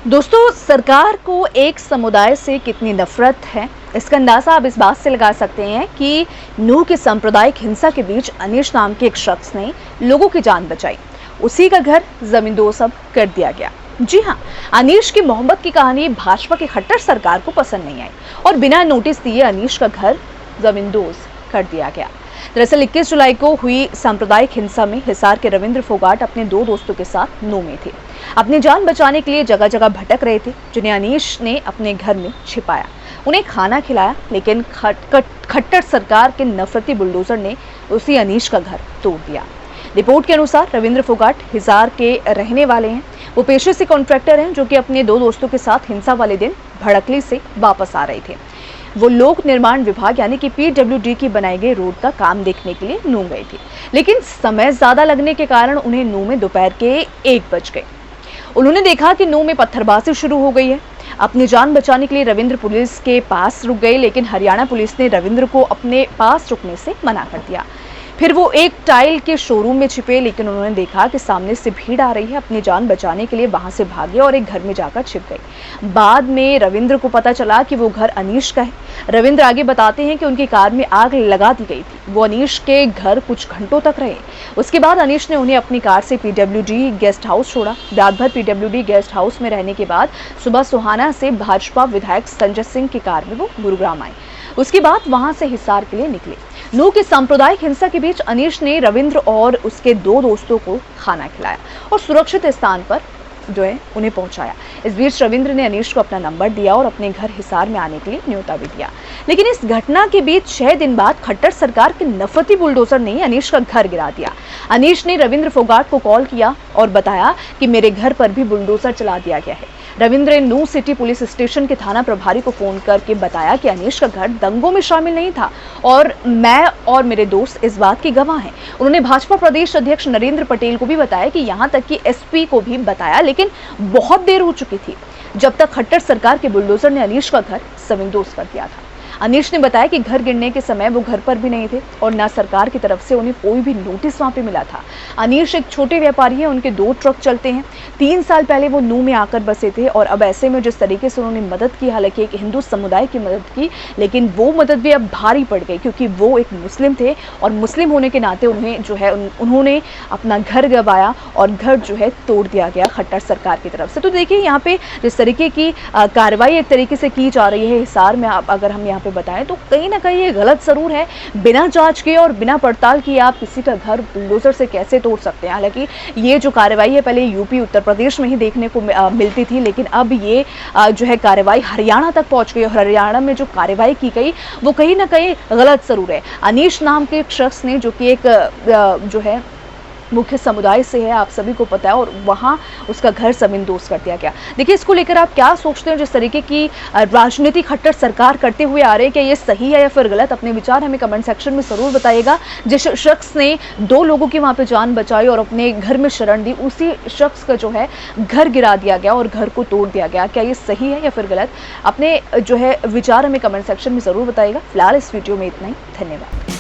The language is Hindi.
दोस्तों, सरकार को एक समुदाय से कितनी नफरत है, इसका अंदाजा आप इस बात से लगा सकते हैं कि नूह की सांप्रदायिक हिंसा के बीच अनीश नाम के एक शख्स ने लोगों की जान बचाई। उसी का घर जमींदोज अब कर दिया गया। जी हाँ, अनीश की मोहब्बत की कहानी भाजपा की खट्टर सरकार को पसंद नहीं आई और बिना नोटिस दिए अनीश का घर जमींदोज कर दिया गया। दरअसल 21 जुलाई को हुई सांप्रदायिक हिंसा में हिसार के रविंद्र फोगाट अपने दो दोस्तों के साथ नूह में थे। अपनी जान बचाने के लिए जगह जगह भटक रहे थे, जिन्हें अनीश ने अपने घर में छिपाया, उन्हें खाना खिलाया, लेकिन खट्टर सरकार के नफरती बुलडोजर ने उसी अनीश का घर तोड़ दिया। रिपोर्ट के अनुसार रविंद्र फोगाट हिसार के रहने वाले हैं। वो पेशे से कॉन्ट्रैक्टर हैं, जो कि अपने दो दोस्तों के साथ हिंसा वाले दिन भड़कली से वापस आ रहे थे। वो लोक निर्माण विभाग यानी कि PWD की बनाई गई रोड का काम देखने के लिए नूह गए थे, लेकिन समय ज्यादा लगने के कारण उन्हें नूह में दोपहर के 1 बज गए। उन्होंने देखा कि नूह में पत्थरबाजी शुरू हो गई है। अपनी जान बचाने के लिए रविंद्र पुलिस के पास रुक गए, लेकिन हरियाणा पुलिस ने रविंद्र को अपने पास रुकने से मना कर दिया। फिर वो एक टाइल के शोरूम में छिपे, लेकिन उन्होंने देखा कि सामने से भीड़ आ रही है। अपनी जान बचाने के लिए वहां से भागे और एक घर में जाकर छिप गए। बाद में रविंद्र को पता चला कि वो घर अनीश का है। रविंद्र आगे बताते हैं कि उनकी कार में आग लगा दी गई थी। वो अनीश के घर कुछ घंटों तक रहे। उसके बाद अनीश ने उन्हें अपनी कार से PWD गेस्ट हाउस छोड़ा। रात भर PWD गेस्ट हाउस में रहने के बाद सुबह सोहाना से भाजपा विधायक संजय सिंह की कार में वो गुरुग्राम आए। उसके बाद वहां से हिसार के लिए निकले। नूह की सांप्रदायिक हिंसा के बीच अनीश ने रविंद्र और उसके दो दोस्तों को खाना खिलाया और सुरक्षित स्थान पर उन्हें पहुंचाया। इस बीच रविंद्र ने अनीश को अपना नंबर दिया और अपने घर हिसार में आने के लिए न्योता भी दिया। लेकिन इस घटना के बीच 6 दिन बाद खट्टर सरकार के नफरती बुलडोजर ने अनीश का घर गिरा दिया। अनीश ने रविंद्र फोगाट को कॉल किया और बताया कि मेरे घर पर भी बुलडोजर चला दिया गया है। रविंद्र ने नूह सिटी पुलिस स्टेशन के थाना प्रभारी को फोन करके बताया कि अनीश का घर दंगों में शामिल नहीं था और मैं और मेरे दोस्त इस बात की गवाह हैं। उन्होंने भाजपा प्रदेश अध्यक्ष नरेंद्र पटेल को भी बताया कि यहां तक कि SP को भी बताया, लेकिन बहुत देर हो चुकी थी जब तक खट्टर सरकार के बुलडोजर ने अनीश का घर जमींदोज कर दिया था। अनीश ने बताया कि घर गिरने के समय वो घर पर भी नहीं थे और न सरकार की तरफ से उन्हें कोई भी नोटिस वहां पे मिला था। अनीश एक छोटे व्यापारी हैं, उनके 2 ट्रक चलते हैं। 3 साल पहले वो नूह में आकर बसे थे और अब ऐसे में जिस तरीके से उन्होंने मदद की, हालांकि एक हिंदू समुदाय की मदद की, लेकिन वो मदद भी अब भारी पड़ गई क्योंकि वो एक मुस्लिम थे और मुस्लिम होने के नाते उन्हें उन्होंने अपना घर गंवाया और घर तोड़ दिया गया खट्टर सरकार की तरफ से। तो देखिए, यहाँ पे जिस तरीके की कार्रवाई एक तरीके से की जा रही है हिसार में, अगर हम यहाँ पे बताएं तो कहीं ना कहीं ये गलत जरूर है। बिना जांच के और बिना पड़ताल किए आप किसी का घर बुलडोजर से कैसे तोड़ सकते हैं। हालांकि ये जो कार्रवाई है पहले यूपी उत्तर प्रदेश में ही देखने को मिलती थी, लेकिन अब ये कार्रवाई हरियाणा तक पहुंच गई और हरियाणा में जो कार्रवाई की गई वो कहीं ना कहीं गलत जरूर है। अनीश नाम के एक शख्स ने, जो कि एक मुख्य समुदाय से है, आप सभी को पता है, और वहां उसका घर जमींदोज कर दिया गया। देखिए, इसको लेकर आप क्या सोचते हैं? जिस तरीके की राजनीति खट्टर सरकार करते हुए आ रहे हैं, क्या ये सही है या फिर गलत? अपने विचार हमें कमेंट सेक्शन में जरूर बताइएगा। जिस शख्स ने 2 लोगों की वहां पे जान बचाई और अपने घर में शरण दी, उसी शख्स का घर गिरा दिया गया और घर को तोड़ दिया गया। क्या ये सही है या फिर गलत? अपने विचार हमें कमेंट सेक्शन में जरूर बताइएगा। फिलहाल इस वीडियो में इतना ही। धन्यवाद।